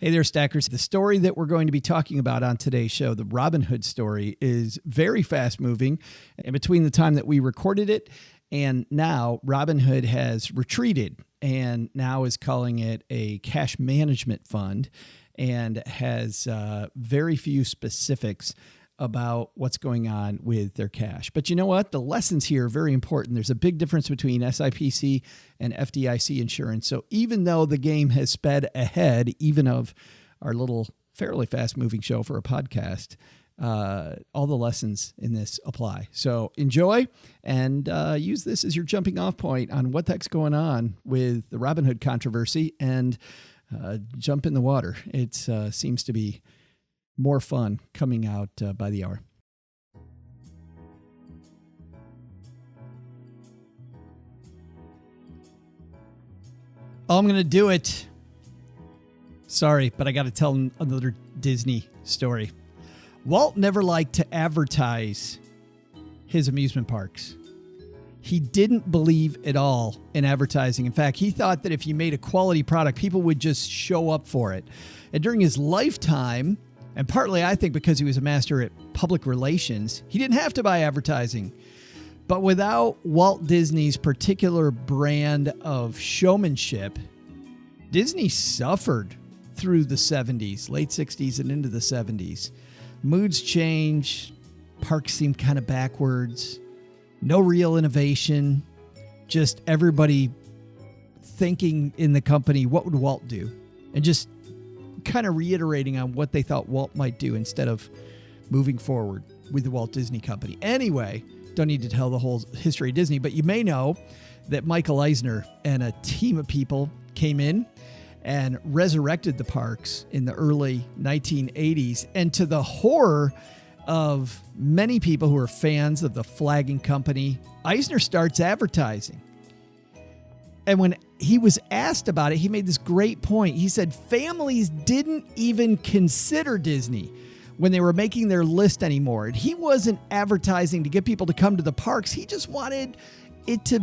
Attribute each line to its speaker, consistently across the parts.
Speaker 1: Hey there, Stackers. The story that we're going to be talking about on today's show, the Robinhood story, is very fast moving. And between the time that we recorded it and now, Robinhood has retreated and now is calling it a cash management fund and has very few specifics about what's going on with their cash. But you know what? The lessons here are very important. There's a big difference between SIPC and FDIC insurance. So even though the game has sped ahead, even of our little fairly fast moving show for a podcast, all the lessons in this apply. So enjoy and use this as your jumping off point on what the heck's going on with the Robinhood controversy and jump in the water. It seems to be more fun coming out by the hour. Oh, I'm going to do it. Sorry, but I got to tell another Disney story. Walt never liked to advertise his amusement parks. He didn't believe at all in advertising. In fact, he thought that if you made a quality product, people would just show up for it. And during his lifetime, and partly, I think, because he was a master at public relations, he didn't have to buy advertising. But without Walt Disney's particular brand of showmanship, Disney suffered through the 70s, late 60s and into the 70s. Moods changed, parks seemed kind of backwards, no real innovation, just everybody thinking in the company, what would Walt do? And just kind of reiterating on what they thought Walt might do instead of moving forward with the Walt Disney Company. Anyway, don't need to tell the whole history of Disney, but you may know that Michael Eisner and a team of people came in and resurrected the parks in the early 1980s. And to the horror of many people who are fans of the flagging company, Eisner starts advertising. And when he was asked about it, he made this great point. He said families didn't even consider Disney when they were making their list anymore. And he wasn't advertising to get people to come to the parks. He just wanted it to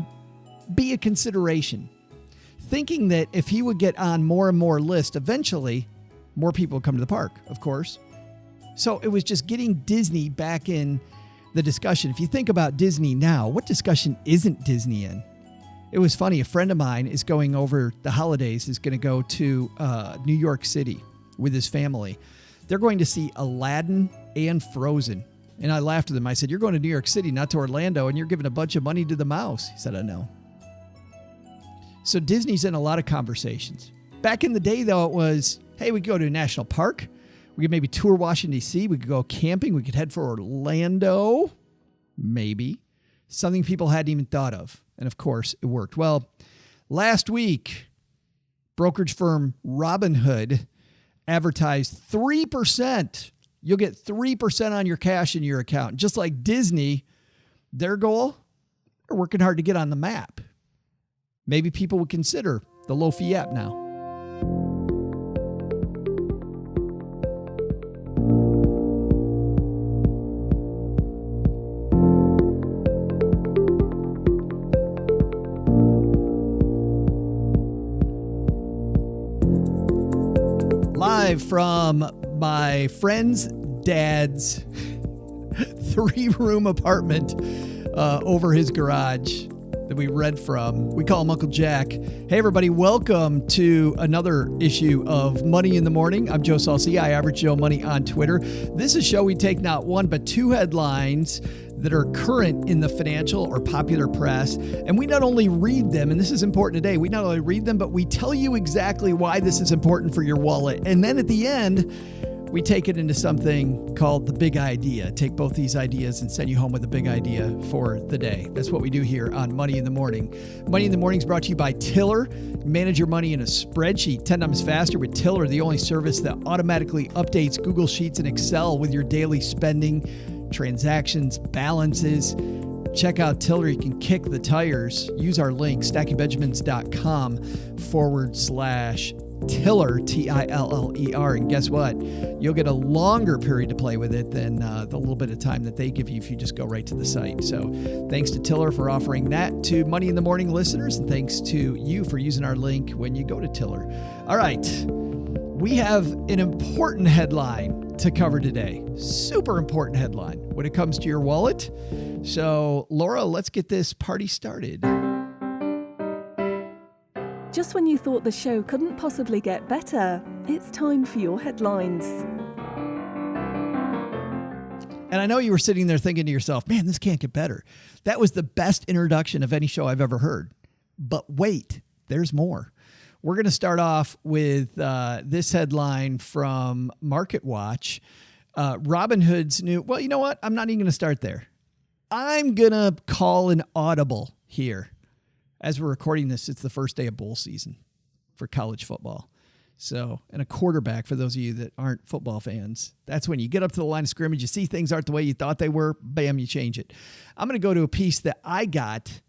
Speaker 1: be a consideration, thinking that if he would get on more and more lists, eventually more people would come to the park, of course. So it was just getting Disney back in the discussion. If you think about Disney now, what discussion isn't Disney in? It was funny. A friend of mine is going over the holidays, is going to go to New York City with his family. They're going to see Aladdin and Frozen. And I laughed at him. I said, "You're going to New York City, not to Orlando, and you're giving a bunch of money to the mouse." He said, "I know." So Disney's in a lot of conversations. Back in the day, though, it was, hey, we could go to a national park. We could maybe tour Washington, D.C. We could go camping. We could head for Orlando. Maybe. Something people hadn't even thought of. And of course, it worked. Well, last week, brokerage firm Robinhood advertised 3%. You'll get 3% on your cash in your account. Just like Disney, their goal, they're working hard to get on the map. Maybe people would consider the low-fee app now. Live from my friend's dad's 3-room apartment over his garage that we read from. We call him Uncle Jack. Hey, everybody. Welcome to another issue of Money in the Morning. I'm Joe Saul-Sehy, Average Joe Money on Twitter. This is a show we take not one, but 2 headlines that are current in the financial or popular press. And we not only read them, and this is important today, we not only read them, but we tell you exactly why this is important for your wallet. And then at the end, we take it into something called the big idea. Take both these ideas and send you home with a big idea for the day. That's what we do here on Money in the Morning. Money in the Morning is brought to you by Tiller. Manage your money in a spreadsheet 10 times faster with Tiller, the only service that automatically updates Google Sheets and Excel with your daily spending, transactions, balances. Check out Tiller. You can kick the tires. Use our link, stackingbenjamins.com/Tiller, Tiller. And guess what? You'll get a longer period to play with it than the little bit of time that they give you if you just go right to the site. So thanks to Tiller for offering that to Money in the Morning listeners. And thanks to you for using our link when you go to Tiller. All right. We have an important headline to cover today. Super important headline when it comes to your wallet. So, Laura, let's get this party started.
Speaker 2: Just when you thought the show couldn't possibly get better, it's time for your headlines.
Speaker 1: And I know you were sitting there thinking to yourself, man, this can't get better. That was the best introduction of any show I've ever heard. But wait, there's more. We're going to start off with this headline from MarketWatch. Robinhood's new, well, you know what? I'm not even going to start there. I'm going to call an audible here. As we're recording this, it's the first day of bowl season for college football. So, and a quarterback, for those of you that aren't football fans, that's when you get up to the line of scrimmage, you see things aren't the way you thought they were, bam, you change it. I'm going to go to a piece that I got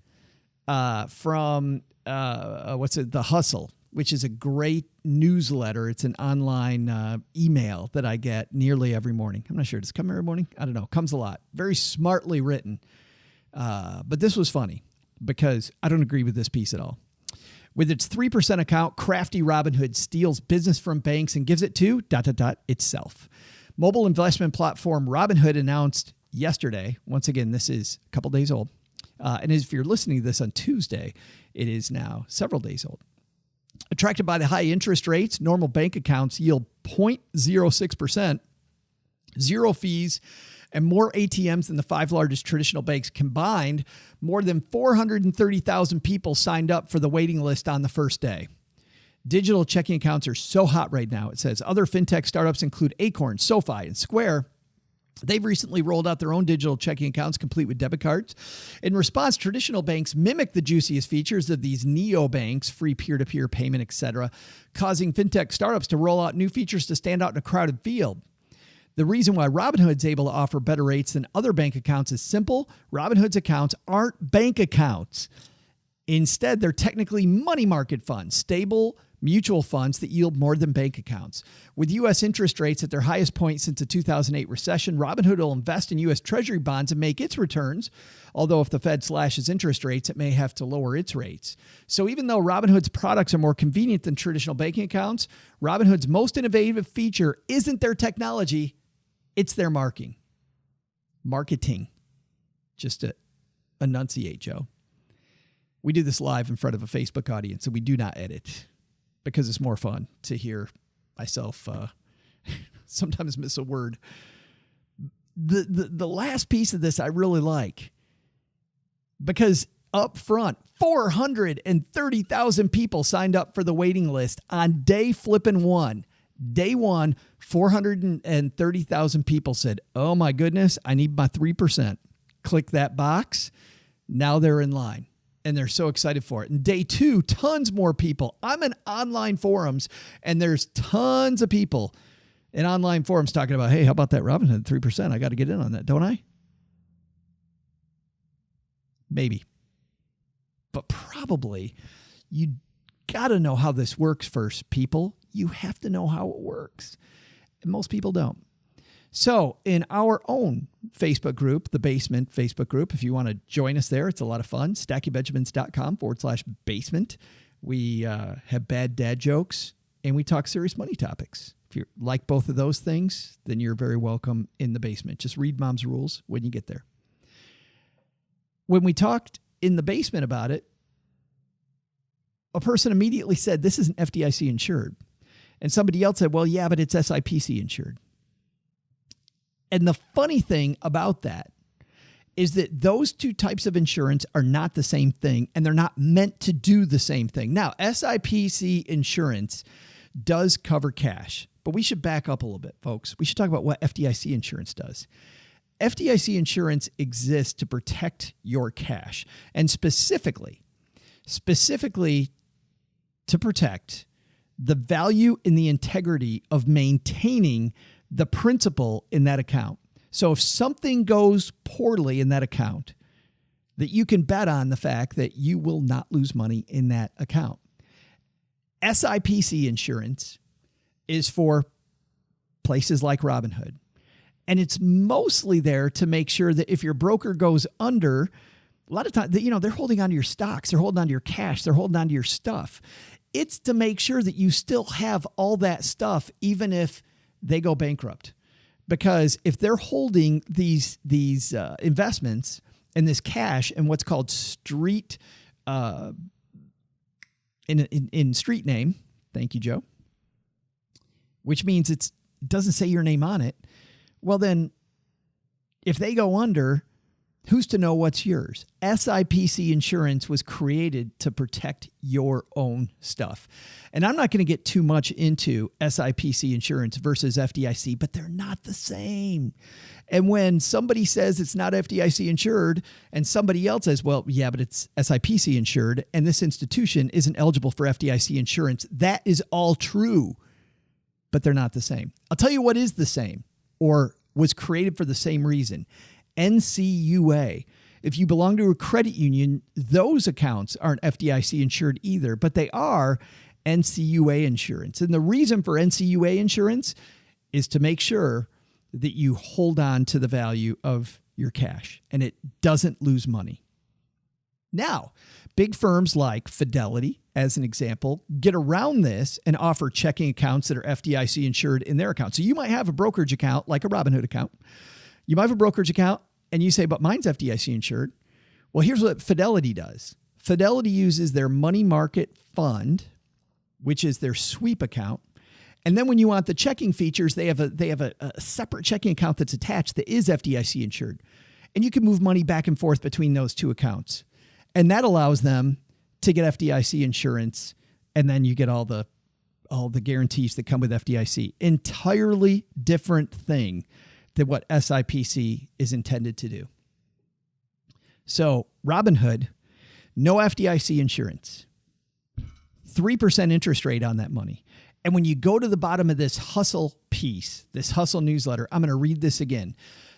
Speaker 1: from, The Hustle, which is a great newsletter. It's an online email that I get nearly every morning. I'm not sure. Does it come every morning? I don't know. It comes a lot. Very smartly written. But this was funny because I don't agree with this piece at all. With its 3% account, crafty Robinhood steals business from banks and gives it to ... itself. Mobile investment platform Robinhood announced yesterday, once again, this is a couple days old. And if you're listening to this on Tuesday, it is now several days old. Attracted by the high interest rates, normal bank accounts yield 0.06%, zero fees, and more ATMs than the five largest traditional banks combined. More than 430,000 people signed up for the waiting list on the first day. Digital checking accounts are so hot right now, it says. Other fintech startups include Acorn, SoFi, and Square. They've recently rolled out their own digital checking accounts complete with debit cards. In response, traditional banks mimic the juiciest features of these neobanks, free peer-to-peer payment, etc., causing fintech startups to roll out new features to stand out in a crowded field. The reason why Robinhood's able to offer better rates than other bank accounts is simple. Robinhood's accounts aren't bank accounts. Instead, they're technically money market funds, stable mutual funds that yield more than bank accounts. With U.S. interest rates at their highest point since the 2008 recession, Robinhood will invest in U.S. Treasury bonds and make its returns. Although if the Fed slashes interest rates, it may have to lower its rates. So even though Robinhood's products are more convenient than traditional banking accounts, Robinhood's most innovative feature isn't their technology, it's their marketing. Just to enunciate, Joe. We do this live in front of a Facebook audience, so we do not edit because it's more fun to hear myself sometimes miss a word. The last piece of this I really like because up front, 430,000 people signed up for the waiting list on day flipping one. Day one, 430,000 people said, oh my goodness, I need my 3%. Click that box. Now they're in line. And they're so excited for it. And day two, tons more people. I'm in online forums, and there's tons of people in online forums talking about, hey, how about that Robinhood 3%? I got to get in on that, don't I? Maybe. But probably you got to know how this works first, people. You have to know how it works. And most people don't. So in our own Facebook group, the Basement Facebook group, if you want to join us there, it's a lot of fun. StackyBenjamins.com/basement. We have bad dad jokes and we talk serious money topics. If you like both of those things, then you're very welcome in the basement. Just read Mom's rules when you get there. When we talked in the basement about it, a person immediately said, this isn't FDIC insured. And somebody else said, well, yeah, but it's SIPC insured. And the funny thing about that is that those two types of insurance are not the same thing, and they're not meant to do the same thing. Now, SIPC insurance does cover cash, but we should back up a little bit, folks. We should talk about what FDIC insurance does. FDIC insurance exists to protect your cash, and specifically to protect the value and the integrity of maintaining the principal in that account. So if something goes poorly in that account, that you can bet on the fact that you will not lose money in that account. SIPC insurance is for places like Robinhood. And it's mostly there to make sure that if your broker goes under, a lot of times, they're holding on to your stocks, they're holding on to your cash, they're holding on to your stuff. It's to make sure that you still have all that stuff, even if they go bankrupt. Because if they're holding these investments and this cash and what's called street, in street name, thank you, Joe, which means it doesn't say your name on it. Well, then if they go under, who's to know what's yours? SIPC insurance was created to protect your own stuff. And I'm not going to get too much into SIPC insurance versus FDIC, but they're not the same. And when somebody says it's not FDIC insured and somebody else says, well, yeah, but it's SIPC insured and this institution isn't eligible for FDIC insurance, that is all true, but they're not the same. I'll tell you what is the same or was created for the same reason. NCUA. If you belong to a credit union, those accounts aren't FDIC insured either, but they are NCUA insurance. And the reason for NCUA insurance is to make sure that you hold on to the value of your cash and it doesn't lose money. Now, big firms like Fidelity, as an example, get around this and offer checking accounts that are FDIC insured in their account. So you might have a brokerage account like a Robinhood account. You might have a brokerage account and you say, but mine's FDIC insured. Well, here's what Fidelity does. Fidelity uses their money market fund, which is their sweep account. And then when you want the checking features, they have a separate checking account that's attached that is FDIC insured. And you can move money back and forth between those two accounts. And that allows them to get FDIC insurance. And then you get all the guarantees that come with FDIC. Entirely different thing than what SIPC is intended to do. So Robinhood, no FDIC insurance, 3% interest rate on that money. And when you go to the bottom of this hustle piece, this hustle newsletter, I'm going to read this again.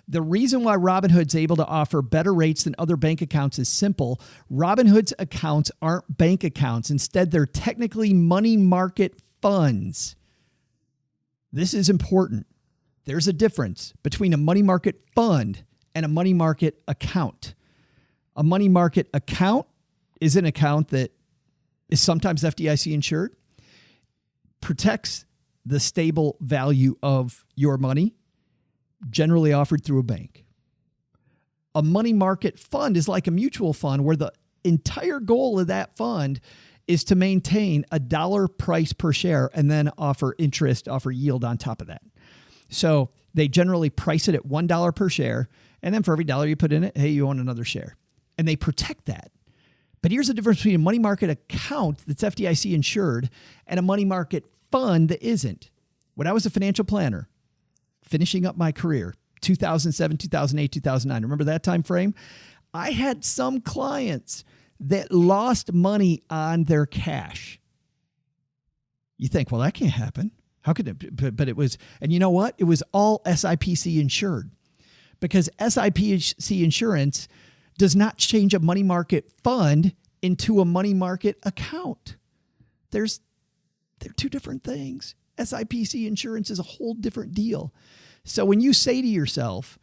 Speaker 1: The reason why Robinhood's able to offer better rates than other bank accounts is simple. Robinhood's accounts aren't bank accounts. Instead, they're technically money market funds. This is important. There's a difference between a money market fund and a money market account. A money market account is an account that is sometimes FDIC insured, protects the stable value of your money, generally offered through a bank. A money market fund is like a mutual fund where the entire goal of that fund is to maintain $1 price per share and then offer interest, offer yield on top of that. So they generally price it at $1 per share. And then for every dollar you put in it, hey, you own another share. And they protect that. But here's the difference between a money market account that's FDIC insured and a money market fund that isn't. When I was a financial planner, finishing up my career, 2007, 2008, 2009, remember that time frame? I had some clients that lost money on their cash. You think, well, that can't happen. How could it? But it was, and you know what? It was all SIPC insured because SIPC insurance does not change a money market fund into a money market account. They're two different things. SIPC insurance is a whole different deal. So when you say to yourself,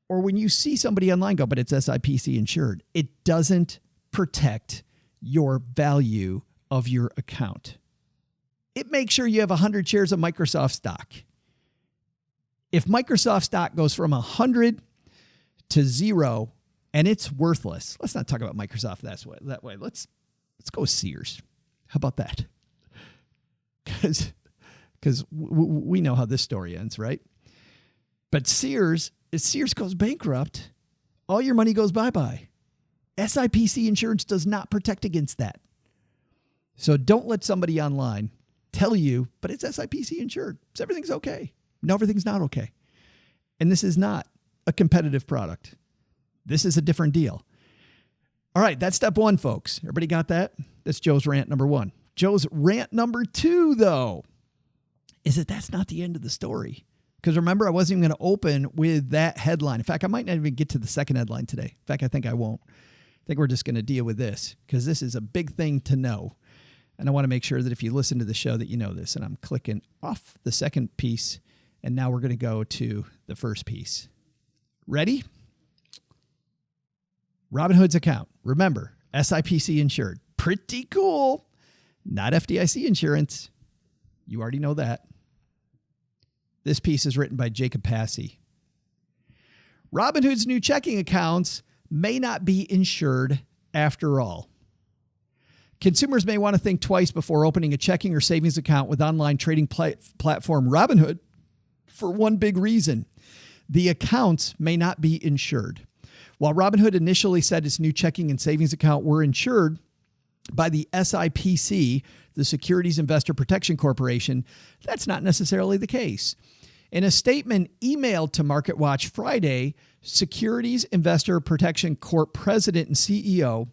Speaker 1: or when you see somebody online go, but it's SIPC insured, it doesn't protect your value of your account. It makes sure you have 100 shares of Microsoft stock. If Microsoft stock goes from 100 to 0 and it's worthless, let's not talk about Microsoft that way. Let's go with Sears. How about that? Because we know how this story ends, right? But Sears, if Sears goes bankrupt, all your money goes bye-bye. SIPC insurance does not protect against that. So don't let somebody online tell you, but it's SIPC insured. So everything's okay. No, everything's not okay. And this is not a competitive product. This is a different deal. All right, that's step one, folks. Everybody got that? That's Joe's rant number one. Joe's rant number two, though, is that that's not the end of the story. Because remember, I wasn't even going to open with that headline. In fact, I might not even get to the second headline today. In fact, I think I won't. I think we're just going to deal with this because this is a big thing to know. And I want to make sure that if you listen to the show that you know this. And I'm clicking off the second piece. And now we're going to go to the first piece. Ready? Robinhood's account. Remember, SIPC insured. Pretty cool. not FDIC insurance. You already know that. This piece is written by Jacob Passy. Robinhood's new checking accounts may not be insured after all. Consumers may want to think twice before opening a checking or savings account with online trading platform Robinhood for one big reason. The accounts may not be insured. While Robinhood initially said its new checking and savings account were insured by the SIPC, the Securities Investor Protection Corporation, that's not necessarily the case. In a statement emailed to MarketWatch Friday, Securities Investor Protection Corp President and CEO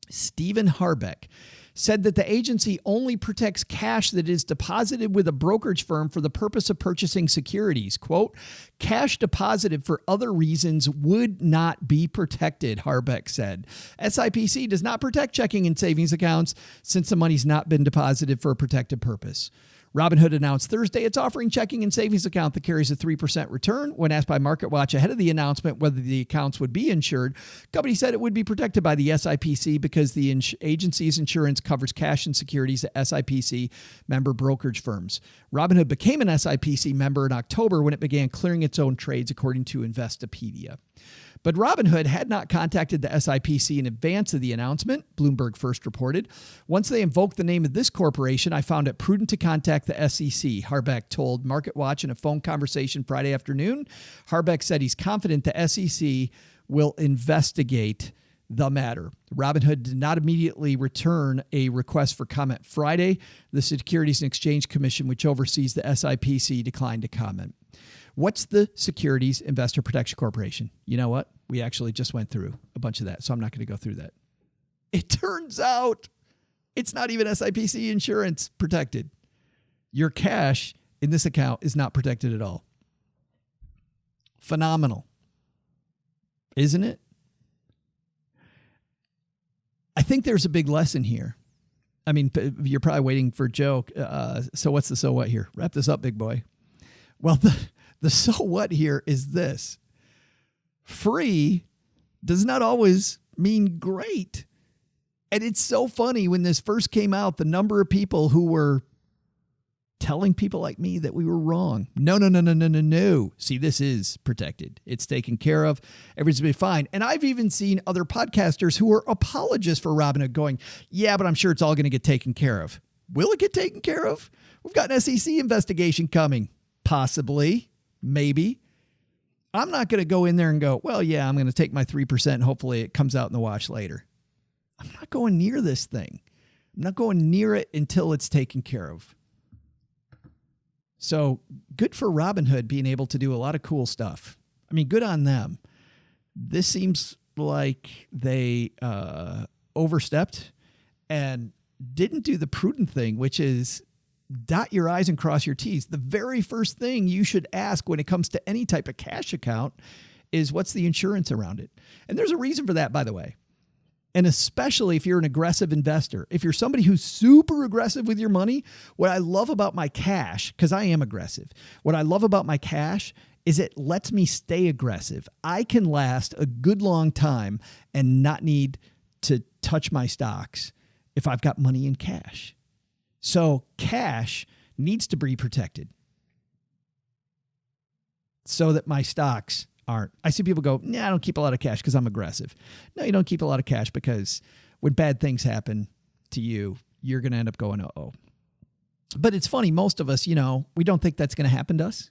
Speaker 1: Stephen Harbeck said that the agency only protects cash that is deposited with a brokerage firm for the purpose of purchasing securities. Quote, cash deposited for other reasons would not be protected, Harbeck said. SIPC does not protect checking and savings accounts since the money's not been deposited for a protected purpose. Robinhood announced Thursday it's offering checking and savings account that carries a 3% return. When asked by MarketWatch ahead of the announcement whether the accounts would be insured, the company said it would be protected by the SIPC because the agency's insurance covers cash and securities at SIPC member brokerage firms. Robinhood became an SIPC member in October when it began clearing its own trades, according to Investopedia. But Robinhood had not contacted the SIPC in advance of the announcement, Bloomberg first reported. Once they invoked the name of this corporation, I found it prudent to contact the SEC, Harbeck told MarketWatch in a phone conversation Friday afternoon. Harbeck said he's confident the SEC will investigate the matter. Robinhood did not immediately return a request for comment Friday. The Securities and Exchange Commission, which oversees the SIPC, declined to comment. What's the Securities Investor Protection Corporation? You know what? We actually just went through a bunch of that, so I'm not going to go through that. It turns out it's not even SIPC insurance protected. Your cash in this account is not protected at all. Phenomenal. Isn't it? I think there's a big lesson here. I mean, you're probably waiting for a joke. So what's the so what here? Wrap this up, big boy. Well, the so what here is this. Free does not always mean great. And it's so funny when this first came out, the number of people who were telling people like me that we were wrong. No. See, this is protected. It's taken care of. Everything's been fine. And I've even seen other podcasters who are apologists for Robinhood going, yeah, but I'm sure it's all going to get taken care of. Will it get taken care of? We've got an SEC investigation coming. Possibly. Maybe. I'm not going to go in there and go, well, yeah, I'm going to take my 3% and hopefully it comes out in the wash later. I'm not going near this thing. I'm not going near it until it's taken care of. So good for Robinhood being able to do a lot of cool stuff. I mean, good on them. This seems like they overstepped and didn't do the prudent thing, which is dot your I's and cross your T's. The very first thing you should ask when it comes to any type of cash account is what's the insurance around it? And there's a reason for that, by the way. And especially if you're an aggressive investor, if you're somebody who's super aggressive with your money, what I love about my cash, because I am aggressive, what I love about my cash is it lets me stay aggressive. I can last a good long time and not need to touch my stocks if I've got money in cash. So cash needs to be protected so that my stocks aren't. I see people go, nah, I don't keep a lot of cash because I'm aggressive. No, you don't keep a lot of cash because when bad things happen to you, you're going to end up going, uh-oh. But it's funny, most of us, we don't think that's going to happen to us.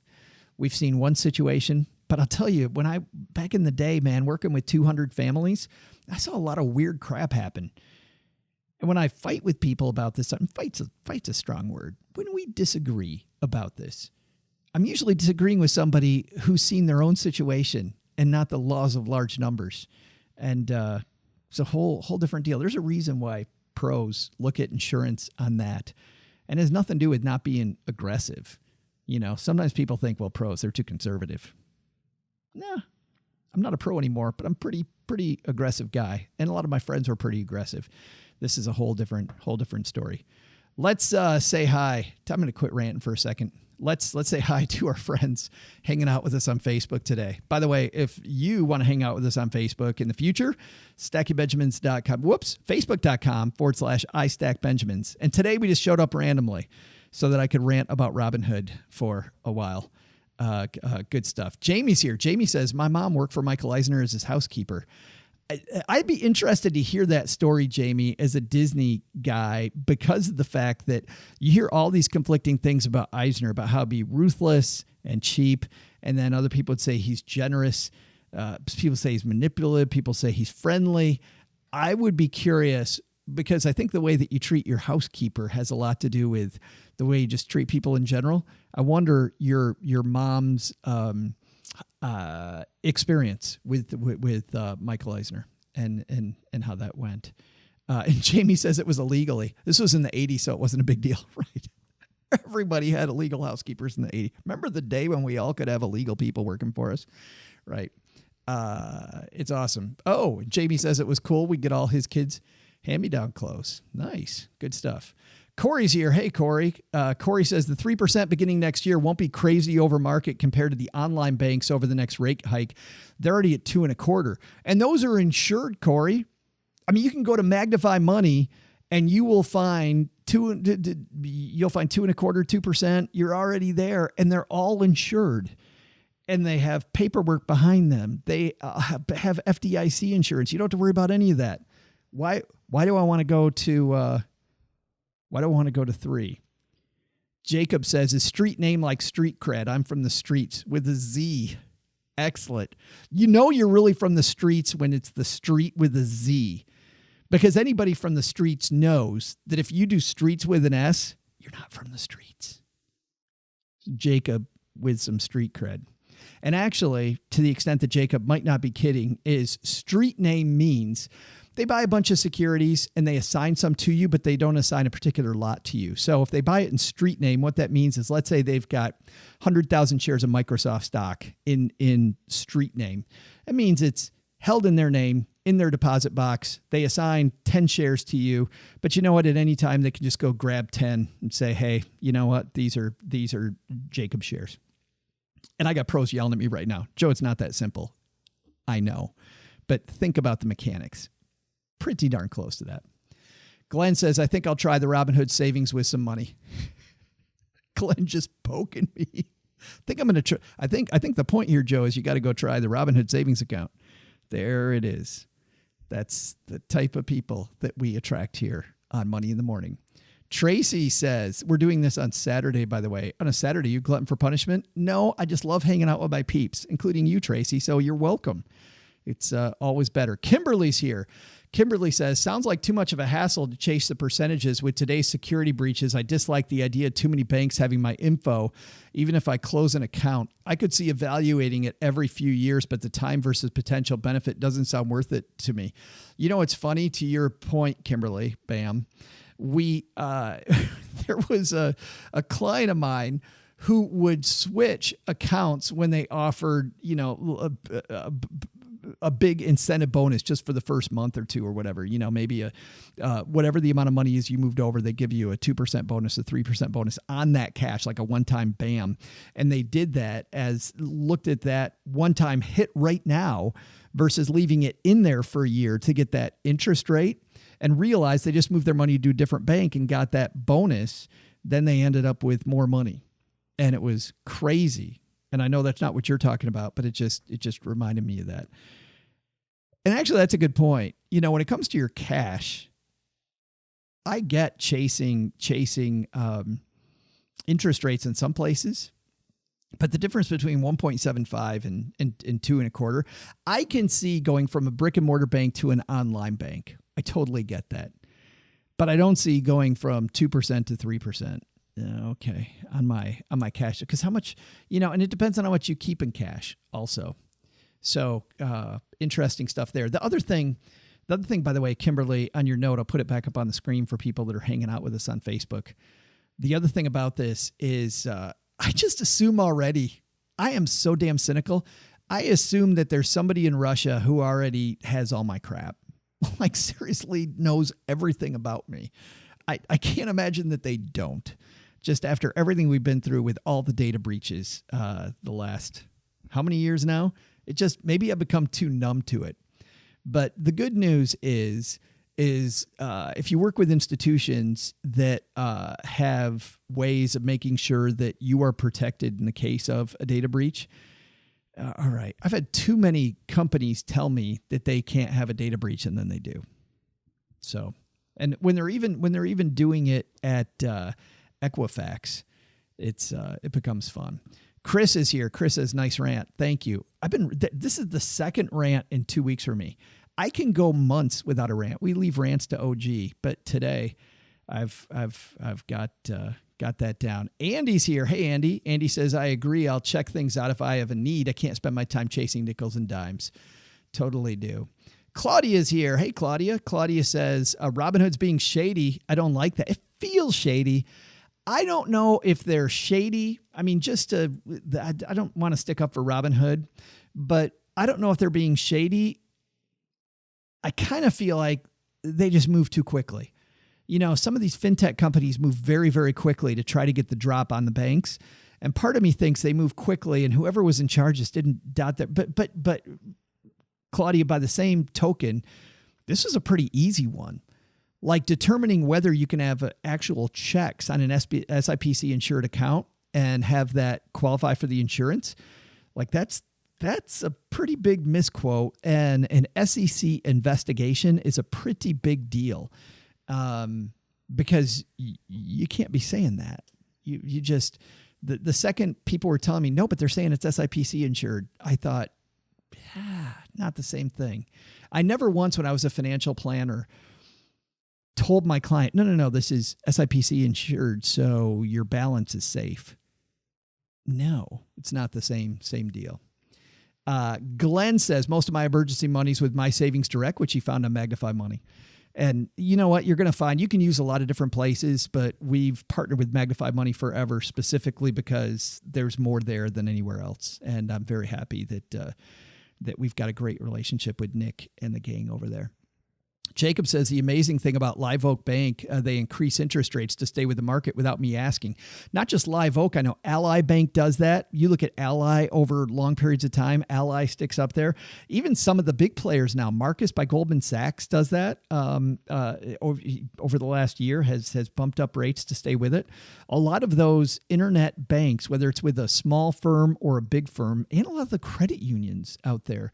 Speaker 1: We've seen one situation, but I'll tell you, back in the day, man, working with 200 families, I saw a lot of weird crap happen. And when I fight with people about this, fight's a strong word. When we disagree about this, I'm usually disagreeing with somebody who's seen their own situation and not the laws of large numbers. And it's a whole different deal. There's a reason why pros look at insurance on that. And it has nothing to do with not being aggressive. Sometimes people think, well, pros, they're too conservative. Nah, I'm not a pro anymore, but I'm pretty aggressive guy. And a lot of my friends were pretty aggressive. This is a whole different story. Let's say hi. I'm going to quit ranting for a second. let's say hi to our friends hanging out with us on Facebook today. By the way, if you want to hang out with us on Facebook in the future, facebook.com/iStackBenjamins. And today we just showed up randomly so that I could rant about Robinhood for a while. Good stuff. Jamie's here. Jamie says, my mom worked for Michael Eisner as his housekeeper. I'd be interested to hear that story, Jamie, as a Disney guy, because of the fact that you hear all these conflicting things about Eisner, about how he'd be ruthless and cheap. And then other people would say he's generous. People say he's manipulative. People say he's friendly. I would be curious, because I think the way that you treat your housekeeper has a lot to do with the way you just treat people in general. I wonder your mom's experience with Michael Eisner and how that went. And Jamie says it was illegally. This was in the 80s, so it wasn't a big deal, right? Everybody had illegal housekeepers in the 80s. Remember the day when we all could have illegal people working for us, right? It's awesome. Oh, Jamie says it was cool. We get all his kids hand-me-down clothes. Nice. Good stuff. Corey's here. Hey, Corey. Corey says the 3% beginning next year won't be crazy over market compared to the online banks over the next rate hike. They're already at 2.25%. And those are insured, Corey. I mean, you can go to Magnify Money and you will find 2.25%, 2%. You're already there, and they're all insured. And they have paperwork behind them. They have FDIC insurance. You don't have to worry about any of that. Why do I want to go to 3? Jacob says, is street name like street cred? I'm from the streets with a Z. Excellent. You know you're really from the streets when it's the street with a Z, because anybody from the streets knows that if you do streets with an S, you're not from the streets. Jacob with some street cred. And actually, to the extent that Jacob might not be kidding, is street name means they buy a bunch of securities and they assign some to you, but they don't assign a particular lot to you. So if they buy it in street name, what that means is, let's say they've got 100,000 shares of Microsoft stock in street name. That means it's held in their name, in their deposit box. They assign 10 shares to you, but you know what? At any time, they can just go grab 10 and say, hey, you know what? These are Jacob shares. And I got pros yelling at me right now. Joe, it's not that simple. I know. But think about the mechanics. Pretty darn close to that. Glenn says, I think I'll try the Robinhood savings with some money. Glenn just poking me. I think the point here, Joe, is you got to go try the Robinhood savings account. There it is. That's the type of people that we attract here on Money in the Morning. Tracy says, we're doing this on Saturday, by the way. On a Saturday, you glutton for punishment? No, I just love hanging out with my peeps, including you, Tracy, so you're welcome. It's always better. Kimberly's here. Kimberly says, sounds like too much of a hassle to chase the percentages with today's security breaches. I dislike the idea of too many banks having my info. Even if I close an account, I could see evaluating it every few years, but the time versus potential benefit doesn't sound worth it to me. You know, it's funny, to your point, Kimberly, bam. There was a client of mine who would switch accounts when they offered, a big incentive bonus just for the first month or two or whatever, maybe whatever the amount of money is you moved over, they give you a 2% bonus, a 3% bonus on that cash, like a one-time bam. And they did that, looked at that one-time hit right now versus leaving it in there for a year to get that interest rate, and realized they just moved their money to a different bank and got that bonus. Then they ended up with more money, and it was crazy. And I know that's not what you're talking about, but it just reminded me of that. And actually, that's a good point. When it comes to your cash, I get chasing interest rates in some places, but the difference between 1.75 and 2.25, I can see going from a brick and mortar bank to an online bank. I totally get that, but I don't see going from 2% to 3%. Okay, on my cash, because how much, and it depends on how much you keep in cash also. So interesting stuff there. The other thing, by the way, Kimberly, on your note, I'll put it back up on the screen for people that are hanging out with us on Facebook. The other thing about this is I just assume already, I am so damn cynical. I assume that there's somebody in Russia who already has all my crap, like seriously knows everything about me. I can't imagine that they don't. just after everything we've been through with all the data breaches the last how many years now? It just, maybe I've become too numb to it. But the good news is if you work with institutions that have ways of making sure that you are protected in the case of a data breach, all right. I've had too many companies tell me that they can't have a data breach, and then they do. So, and when they're even doing it at Equifax, it becomes fun. Chris is here. Chris says, nice rant. Thank you. This is the second rant in 2 weeks for me. I can go months without a rant. We leave rants to OG, but today I've got that down. Andy's here. Hey, Andy. Andy says, I agree. I'll check things out if I have a need. I can't spend my time chasing nickels and dimes. Totally do. Claudia's here. Hey, Claudia. Claudia says, Robinhood's being shady. I don't like that. It feels shady. I don't know if they're shady. I mean, I don't want to stick up for Robinhood, but I don't know if they're being shady. I kind of feel like they just move too quickly. You know, some of these fintech companies move very, very quickly to try to get the drop on the banks. And part of me thinks they move quickly, and whoever was in charge just didn't dot that. But Claudia, by the same token, this is a pretty easy one. Like determining whether you can have actual checks on an SIPC insured account and have that qualify for the insurance. Like that's a pretty big misquote, and an SEC investigation is a pretty big deal, because you can't be saying that. You just, the second people were telling me, no, but they're saying it's SIPC insured, I thought, not the same thing. I never once, when I was a financial planner, told my client, no, this is SIPC insured, so your balance is safe. No, it's not the same deal. Glenn says, most of my emergency money's with My Savings Direct, which he found on Magnify Money. And you know what? You're going to find you can use a lot of different places, but we've partnered with Magnify Money forever, specifically because there's more there than anywhere else. And I'm very happy that we've got a great relationship with Nick and the gang over there. Jacob says the amazing thing about Live Oak Bank, they increase interest rates to stay with the market without me asking. Not just Live Oak. I know Ally Bank does that. You look at Ally over long periods of time. Ally sticks up there. Even some of the big players now. Marcus by Goldman Sachs does that over the last year, has bumped up rates to stay with it. A lot of those internet banks, whether it's with a small firm or a big firm, and a lot of the credit unions out there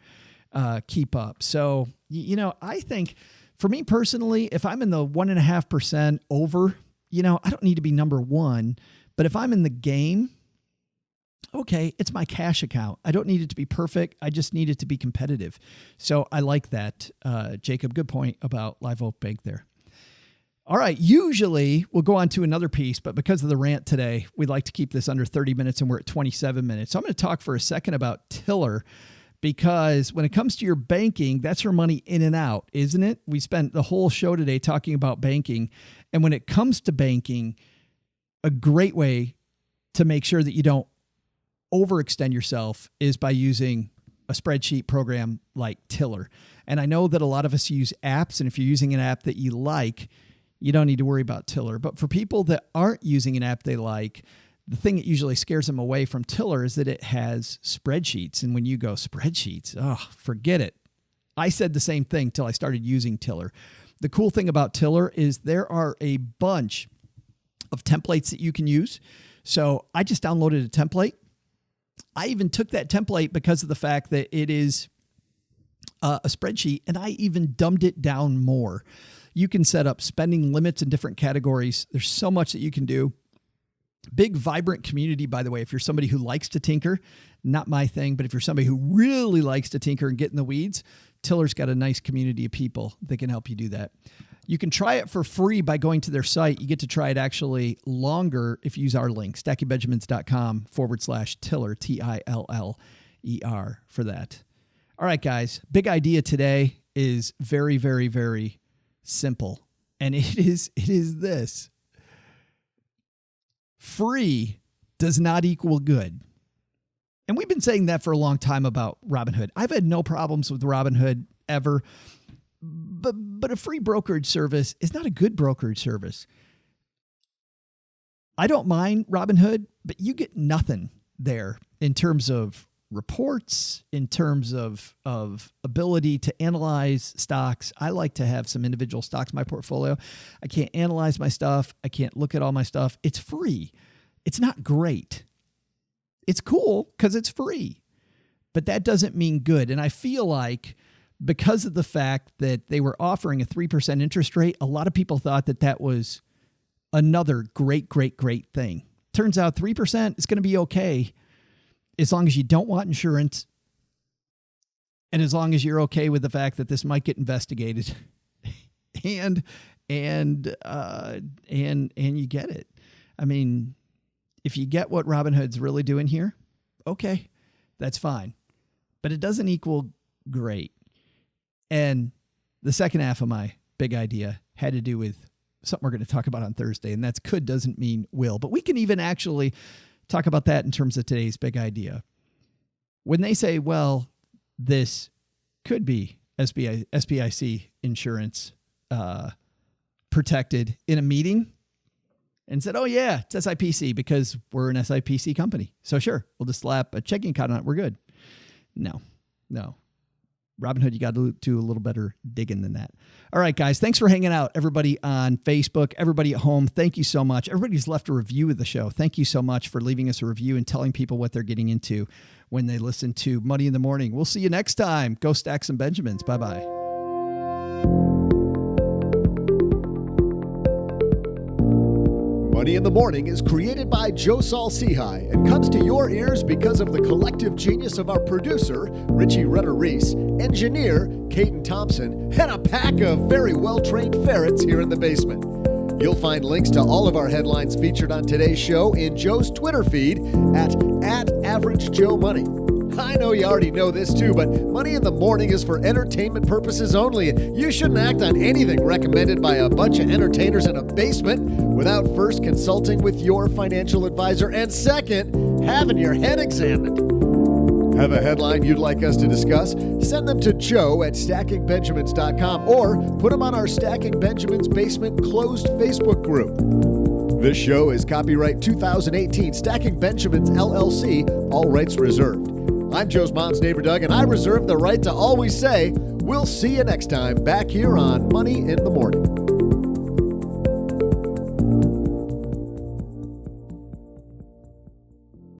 Speaker 1: keep up. So, I think, for me personally, if I'm in the 1.5% over, I don't need to be number one. But if I'm in the game, okay, it's my cash account. I don't need it to be perfect. I just need it to be competitive. So I like that, Jacob. Good point about Live Oak Bank there. All right. Usually we'll go on to another piece, but because of the rant today, we'd like to keep this under 30 minutes, and we're at 27 minutes. So I'm going to talk for a second about Tiller. Because when it comes to your banking, that's your money in and out, isn't it? We spent the whole show today talking about banking. And when it comes to banking, a great way to make sure that you don't overextend yourself is by using a spreadsheet program like Tiller. And I know that a lot of us use apps, and if you're using an app that you like, you don't need to worry about Tiller. But for people that aren't using an app they like, the thing that usually scares them away from Tiller is that it has spreadsheets. And when you go spreadsheets, forget it. I said the same thing till I started using Tiller. The cool thing about Tiller is there are a bunch of templates that you can use. So I just downloaded a template. I even took that template because of the fact that it is a spreadsheet, and I even dumbed it down more. You can set up spending limits in different categories. There's so much that you can do. Big, vibrant community, by the way. If you're somebody who likes to tinker, not my thing, but if you're somebody who really likes to tinker and get in the weeds, Tiller's got a nice community of people that can help you do that. You can try it for free by going to their site. You get to try it actually longer if you use our link, stackingbenjamins.com/Tiller, TILLER for that. All right, guys. Big idea today is very, very, very simple. And it is this. Free does not equal good. And we've been saying that for a long time about Robinhood. I've had no problems with Robinhood ever, but a free brokerage service is not a good brokerage service. I don't mind Robinhood, but you get nothing there in terms of reports, in terms of ability to analyze stocks. I like to have some individual stocks in my portfolio. I can't analyze my stuff. I can't look at all my stuff. It's free. It's not great. It's cool because it's free, but that doesn't mean good. And I feel like because of the fact that they were offering a 3% interest rate, a lot of people thought that that was another great thing. Turns out 3% is going to be okay as long as you don't want insurance and as long as you're okay with the fact that this might get investigated and you get it. I mean, if you get what Robinhood's really doing here, okay, that's fine. But it doesn't equal great. And the second half of my big idea had to do with something we're going to talk about on Thursday, and that's could doesn't mean will. But we can even actually talk about that in terms of today's big idea. When they say, well, this could be SBIC insurance protected in a meeting, and said, oh, yeah, it's SIPC because we're an SIPC company. So sure, we'll just slap a checking account on it. We're good. No. Robinhood, you got to do a little better digging than that. All right, guys, thanks for hanging out. Everybody on Facebook, everybody at home, thank you so much. Everybody's left a review of the show. Thank you so much for leaving us a review and telling people what they're getting into when they listen to Money in the Morning. We'll see you next time. Go stack some Benjamins. Bye-bye.
Speaker 3: Money in the Morning is created by Joe Saul-Sehy and comes to your ears because of the collective genius of our producer, Richie Rutter-Reese, engineer, Caden Thompson, and a pack of very well-trained ferrets here in the basement. You'll find links to all of our headlines featured on today's show in Joe's Twitter feed at @AverageJoeMoney. I know you already know this too, but Money in the Morning is for entertainment purposes only, and you shouldn't act on anything recommended by a bunch of entertainers in a basement without first consulting with your financial advisor and second, having your head examined. Have a headline you'd like us to discuss? Send them to Joe at stackingbenjamins.com or put them on our Stacking Benjamins Basement closed Facebook group. This show is copyright 2018 Stacking Benjamins LLC, all rights reserved. I'm Joe's mom's neighbor, Doug, and I reserve the right to always say, we'll see you next time back here on Money in the Morning.